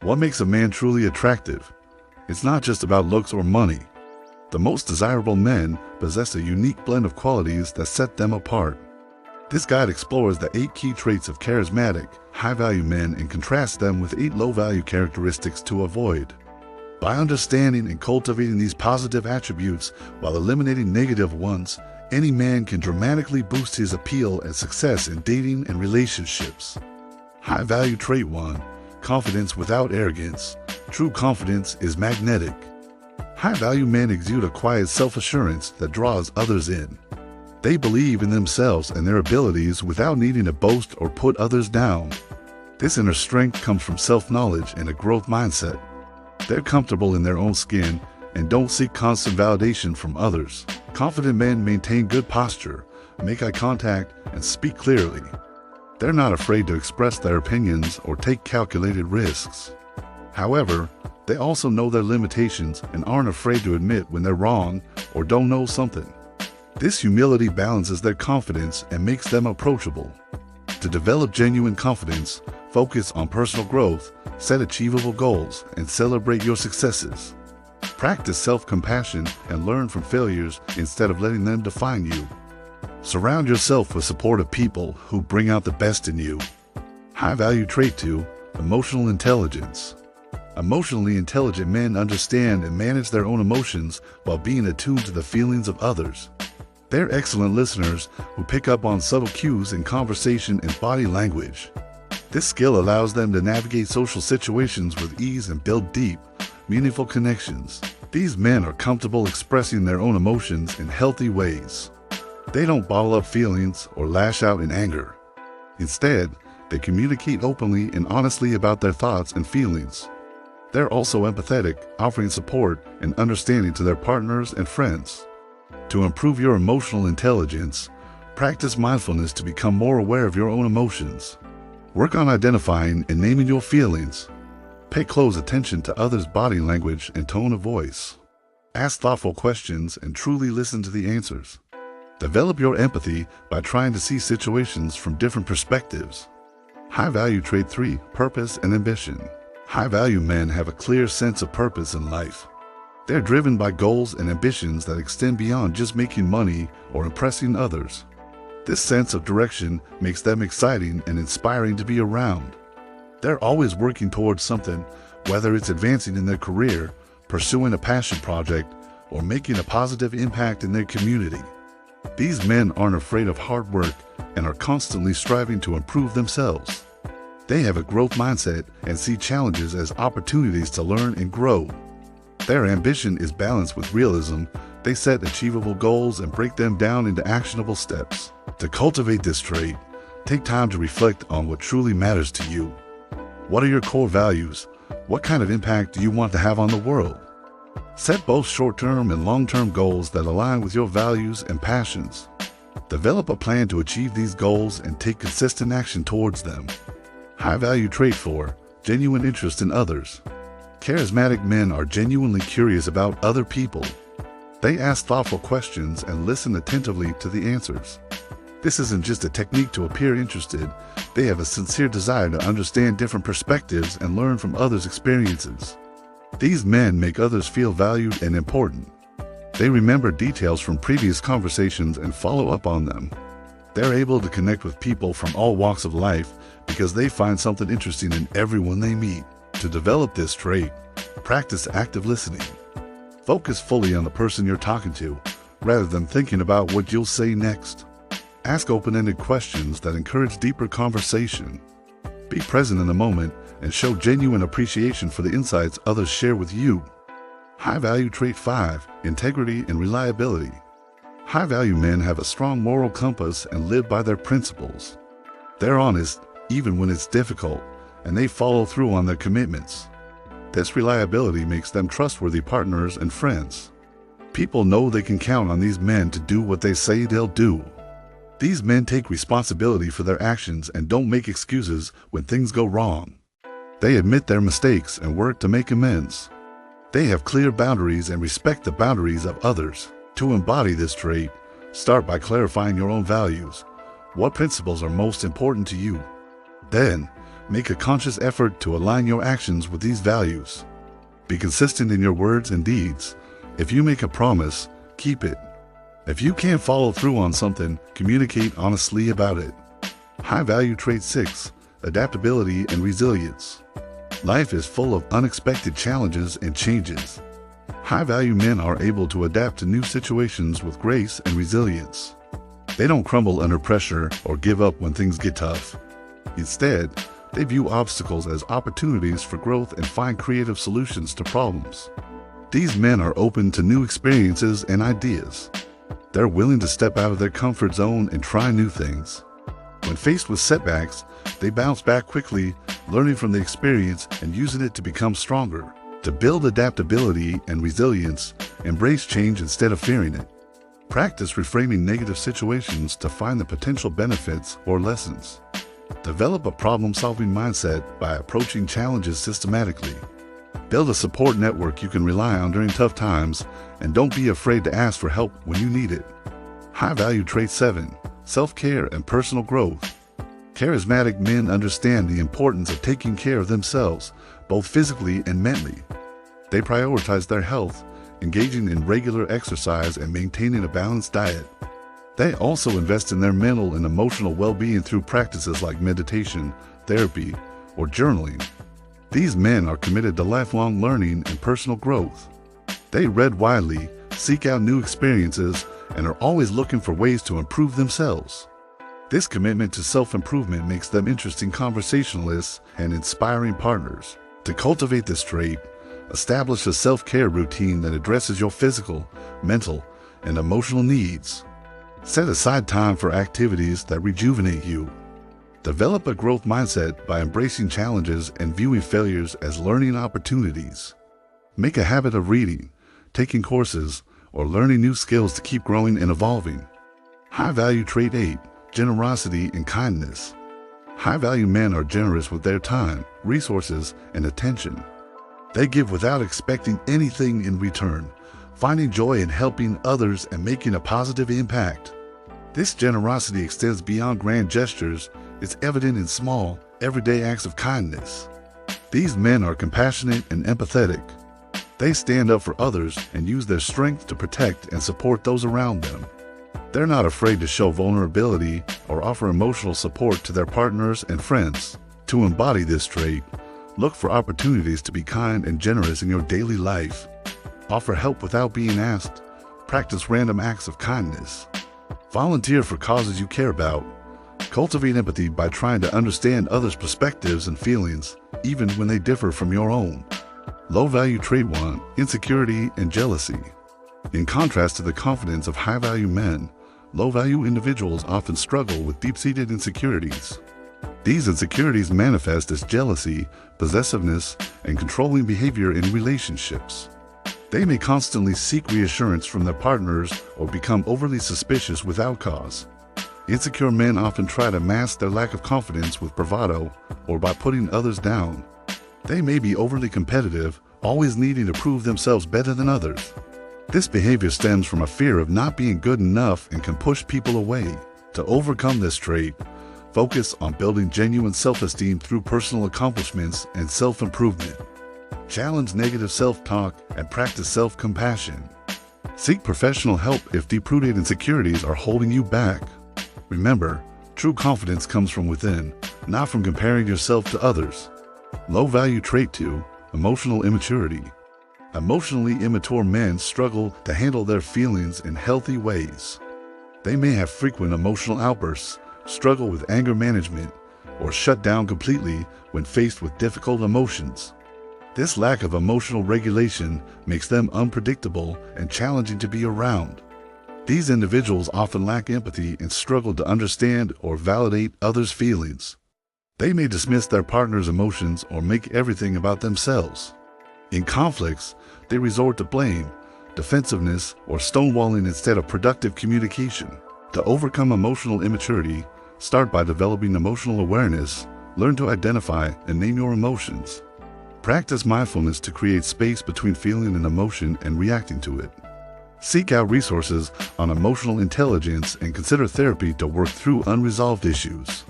What makes a man truly attractive? It's not just about looks or money. The most desirable men possess a unique blend of qualities that set them apart. This guide explores the 8 key traits of charismatic, high-value men and contrasts them with 8 low-value characteristics to avoid. By understanding and cultivating these positive attributes while eliminating negative ones, any man can dramatically boost his appeal and success in dating and relationships. High-value trait 1, confidence without arrogance. True confidence is magnetic. High-value men exude a quiet self-assurance that draws others in. They believe in themselves and their abilities without needing to boast or put others down. This inner strength comes from self-knowledge and a growth mindset. They're comfortable in their own skin and don't seek constant validation from others. Confident men maintain good posture, make eye contact, and speak clearly. They're not afraid to express their opinions or take calculated risks. However, they also know their limitations and aren't afraid to admit when they're wrong or don't know something. This humility balances their confidence and makes them approachable. To develop genuine confidence, focus on personal growth, set achievable goals, and celebrate your successes. Practice self-compassion and learn from failures instead of letting them define you. Surround yourself with supportive people who bring out the best in you. High-value trait 2, emotional intelligence. Emotionally intelligent men understand and manage their own emotions while being attuned to the feelings of others. They're excellent listeners who pick up on subtle cues in conversation and body language. This skill allows them to navigate social situations with ease and build deep, meaningful connections. These men are comfortable expressing their own emotions in healthy ways. They don't bottle up feelings or lash out in anger. Instead, they communicate openly and honestly about their thoughts and feelings. They're also empathetic, offering support and understanding to their partners and friends. To improve your emotional intelligence, practice mindfulness to become more aware of your own emotions. Work on identifying and naming your feelings. Pay close attention to others' body language and tone of voice. Ask thoughtful questions and truly listen to the answers. Develop your empathy by trying to see situations from different perspectives. High-value trait 3, purpose and ambition. High-value men have a clear sense of purpose in life. They're driven by goals and ambitions that extend beyond just making money or impressing others. This sense of direction makes them exciting and inspiring to be around. They're always working towards something, whether it's advancing in their career, pursuing a passion project, or making a positive impact in their community. These men aren't afraid of hard work and are constantly striving to improve themselves. They have a growth mindset and see challenges as opportunities to learn and grow. Their ambition is balanced with realism. They set achievable goals and break them down into actionable steps. To cultivate this trait, take time to reflect on what truly matters to you. What are your core values? What kind of impact do you want to have on the world? Set both short-term and long-term goals that align with your values and passions. Develop a plan to achieve these goals and take consistent action towards them. High-value trait 4, genuine interest in others. Charismatic men are genuinely curious about other people. They ask thoughtful questions and listen attentively to the answers. This isn't just a technique to appear interested. They have a sincere desire to understand different perspectives and learn from others' experiences. These men make others feel valued and important. They remember details from previous conversations and follow up on them. They're able to connect with people from all walks of life because they find something interesting in everyone they meet. To develop this trait, practice active listening. Focus fully on the person you're talking to, rather than thinking about what you'll say next. Ask open-ended questions that encourage deeper conversation. Be present in the moment and show genuine appreciation for the insights others share with you. High-value trait 5, integrity and reliability. High-value men have a strong moral compass and live by their principles. They're honest, even when it's difficult, and they follow through on their commitments. This reliability makes them trustworthy partners and friends. People know they can count on these men to do what they say they'll do. These men take responsibility for their actions and don't make excuses when things go wrong. They admit their mistakes and work to make amends. They have clear boundaries and respect the boundaries of others. To embody this trait, start by clarifying your own values. What principles are most important to you? Then, Make a conscious effort to align your actions with these values. Be consistent in your words and deeds. If you make a promise, keep it. If you can't follow through on something, communicate honestly about it. High value trait 6, adaptability and resilience. Life is full of unexpected challenges and changes. High value men are able to adapt to new situations with grace and resilience. They don't crumble under pressure or give up when things get tough. Instead, they view obstacles as opportunities for growth and find creative solutions to problems. These men are open to new experiences and ideas. They're willing to step out of their comfort zone and try new things. When faced with setbacks, they bounce back quickly, learning from the experience and using it to become stronger. To build adaptability and resilience, embrace change instead of fearing it. Practice reframing negative situations to find the potential benefits or lessons. Develop a problem-solving mindset by approaching challenges systematically. Build a support network you can rely on during tough times, and don't be afraid to ask for help when you need it. High-value trait 7, self-care and personal growth. Charismatic men understand the importance of taking care of themselves, both physically and mentally. They prioritize their health, engaging in regular exercise and maintaining a balanced diet. They also invest in their mental and emotional well-being through practices like meditation, therapy, or journaling. These men are committed to lifelong learning and personal growth. They read widely, seek out new experiences, and are always looking for ways to improve themselves. This commitment to self-improvement makes them interesting conversationalists and inspiring partners. To cultivate this trait, establish a self-care routine that addresses your physical, mental, and emotional needs. Set aside time for activities that rejuvenate you. Develop a growth mindset by embracing challenges and viewing failures as learning opportunities. Make a habit of reading, taking courses, or learning new skills to keep growing and evolving. High-value trait 8, generosity and kindness. High-value men are generous with their time, resources, and attention. They give without expecting anything in return, finding joy in helping others and making a positive impact. This generosity extends beyond grand gestures. It's evident in small, everyday acts of kindness. These men are compassionate and empathetic. They stand up for others and use their strength to protect and support those around them. They're not afraid to show vulnerability or offer emotional support to their partners and friends. To embody this trait, look for opportunities to be kind and generous in your daily life. Offer help without being asked. Practice random acts of kindness. Volunteer for causes you care about. Cultivate empathy by trying to understand others' perspectives and feelings, even when they differ from your own. Low-value trait 1, insecurity and jealousy. In contrast to the confidence of high-value men, low-value individuals often struggle with deep-seated insecurities. These insecurities manifest as jealousy, possessiveness, and controlling behavior in relationships. They may constantly seek reassurance from their partners or become overly suspicious without cause. Insecure men often try to mask their lack of confidence with bravado or by putting others down. They may be overly competitive, always needing to prove themselves better than others. This behavior stems from a fear of not being good enough and can push people away. To overcome this trait, focus on building genuine self-esteem through personal accomplishments and self-improvement. Challenge negative self-talk and practice self-compassion. Seek professional help if deep-rooted insecurities are holding you back. Remember, true confidence comes from within, not from comparing yourself to others. Low-value trait 2, emotional immaturity. Emotionally immature men struggle to handle their feelings in healthy ways. They may have frequent emotional outbursts, struggle with anger management, or shut down completely when faced with difficult emotions. This lack of emotional regulation makes them unpredictable and challenging to be around. These individuals often lack empathy and struggle to understand or validate others' feelings. They may dismiss their partner's emotions or make everything about themselves. In conflicts, they resort to blame, defensiveness, or stonewalling instead of productive communication. To overcome emotional immaturity, start by developing emotional awareness. Learn to identify and name your emotions. Practice mindfulness to create space between feeling an emotion and reacting to it. Seek out resources on emotional intelligence and consider therapy to work through unresolved issues.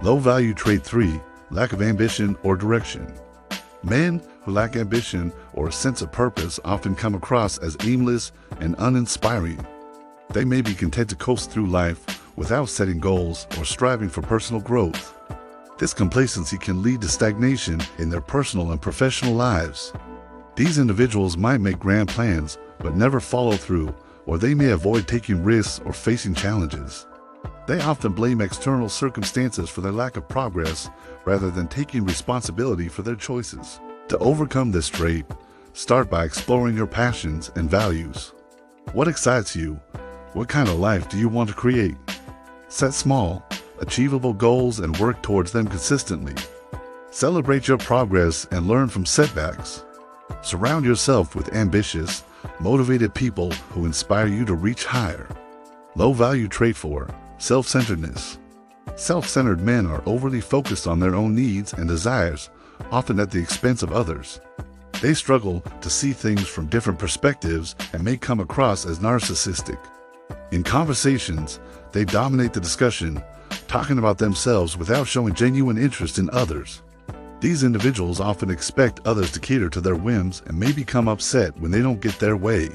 Low-value trait 3, lack of ambition or direction. Men who lack ambition or a sense of purpose often come across as aimless and uninspiring. They may be content to coast through life without setting goals or striving for personal growth. This complacency can lead to stagnation in their personal and professional lives. These individuals might make grand plans but never follow through, or they may avoid taking risks or facing challenges. They often blame external circumstances for their lack of progress rather than taking responsibility for their choices. To overcome this trait, start by exploring your passions and values. What excites you? What kind of life do you want to create? Set small, achievable goals and work towards them consistently. Celebrate your progress and learn from setbacks. Surround yourself with ambitious, motivated people who inspire you to reach higher. Low-value trait 4. Self-centeredness. Self-centered men are overly focused on their own needs and desires, often at the expense of others. They struggle to see things from different perspectives and may come across as narcissistic. In conversations, they dominate the discussion, talking about themselves without showing genuine interest in others. These individuals often expect others to cater to their whims and may become upset when they don't get their way.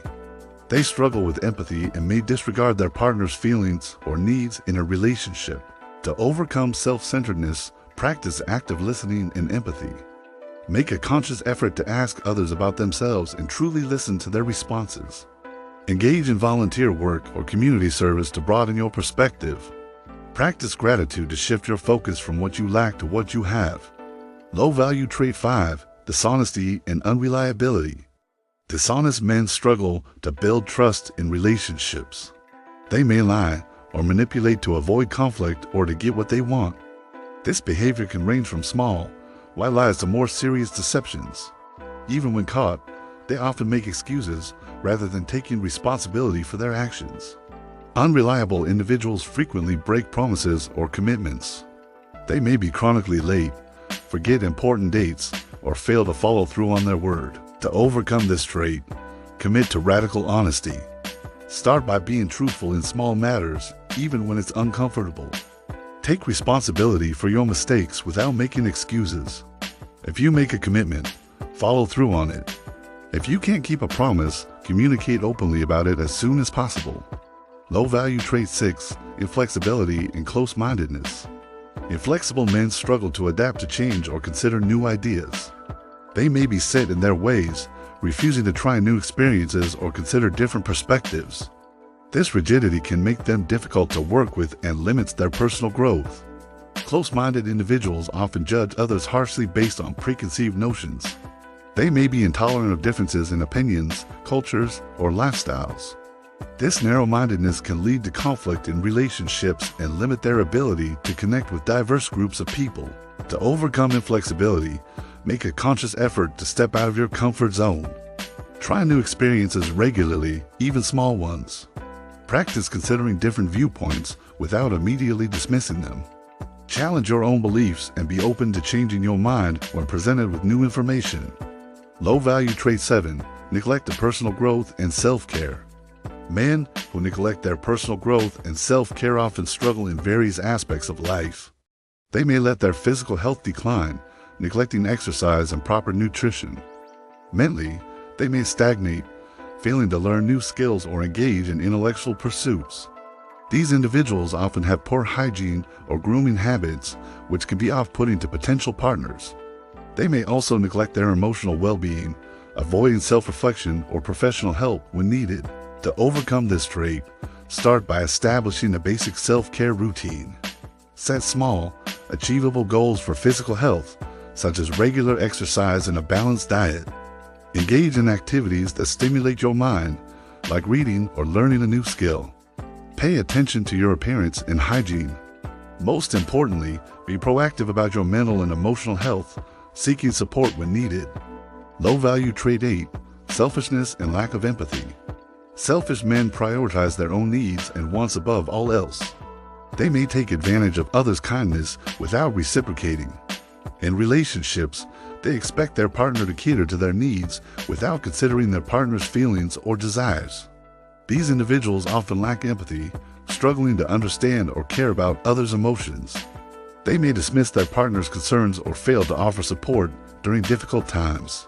They struggle with empathy and may disregard their partner's feelings or needs in a relationship. To overcome self-centeredness, practice active listening and empathy. Make a conscious effort to ask others about themselves and truly listen to their responses. Engage in volunteer work or community service to broaden your perspective. Practice gratitude to shift your focus from what you lack to what you have. Low-value trait 5. Dishonesty and unreliability. Dishonest men struggle to build trust in relationships. They may lie or manipulate to avoid conflict or to get what they want. This behavior can range from small, white lies to more serious deceptions. Even when caught, they often make excuses rather than taking responsibility for their actions. Unreliable individuals frequently break promises or commitments. They may be chronically late, forget important dates, or fail to follow through on their word. To overcome this trait, commit to radical honesty. Start by being truthful in small matters, even when it's uncomfortable. Take responsibility for your mistakes without making excuses. If you make a commitment, follow through on it. If you can't keep a promise, communicate openly about it as soon as possible. Low-value trait 6. Inflexibility and close-mindedness. Inflexible men struggle to adapt to change or consider new ideas. They may be set in their ways, refusing to try new experiences or consider different perspectives. This rigidity can make them difficult to work with and limits their personal growth. Close-minded individuals often judge others harshly based on preconceived notions. They may be intolerant of differences in opinions, cultures, or lifestyles. This narrow-mindedness can lead to conflict in relationships and limit their ability to connect with diverse groups of people. To overcome inflexibility, make a conscious effort to step out of your comfort zone. Try new experiences regularly, even small ones. Practice considering different viewpoints without immediately dismissing them. Challenge your own beliefs and be open to changing your mind when presented with new information. Low-value trait 7. Neglect of personal growth and self-care. Men who neglect their personal growth and self-care often struggle in various aspects of life. They may let their physical health decline, neglecting exercise and proper nutrition. Mentally, they may stagnate, failing to learn new skills or engage in intellectual pursuits. These individuals often have poor hygiene or grooming habits, which can be off-putting to potential partners. They may also neglect their emotional well-being, avoiding self-reflection or professional help when needed. To overcome this trait, start by establishing a basic self-care routine. Set small, achievable goals for physical health, such as regular exercise and a balanced diet. Engage in activities that stimulate your mind, like reading or learning a new skill. Pay attention to your appearance and hygiene. Most importantly, be proactive about your mental and emotional health, seeking support when needed. Low-value trait 8. Selfishness and lack of empathy. Selfish men prioritize their own needs and wants above all else. They may take advantage of others' kindness without reciprocating. In relationships, they expect their partner to cater to their needs without considering their partner's feelings or desires. These individuals often lack empathy, struggling to understand or care about others' emotions. They may dismiss their partner's concerns or fail to offer support during difficult times.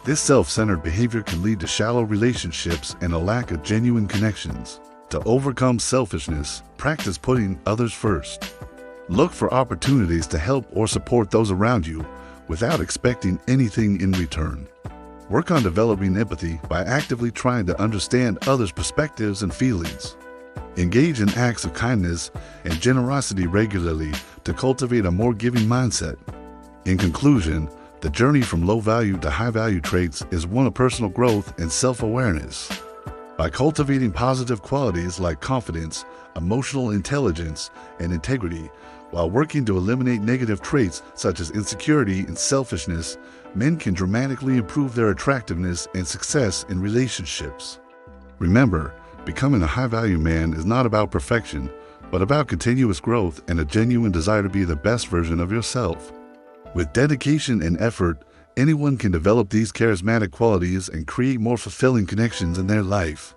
This self-centered behavior can lead to shallow relationships and a lack of genuine connections. To overcome selfishness, practice putting others first. Look for opportunities to help or support those around you without expecting anything in return. Work on developing empathy by actively trying to understand others' perspectives and feelings. Engage in acts of kindness and generosity regularly to cultivate a more giving mindset. In conclusion, the journey from low-value to high-value traits is one of personal growth and self-awareness. By cultivating positive qualities like confidence, emotional intelligence, and integrity, while working to eliminate negative traits such as insecurity and selfishness, men can dramatically improve their attractiveness and success in relationships. Remember, becoming a high-value man is not about perfection, but about continuous growth and a genuine desire to be the best version of yourself. With dedication and effort, anyone can develop these charismatic qualities and create more fulfilling connections in their life.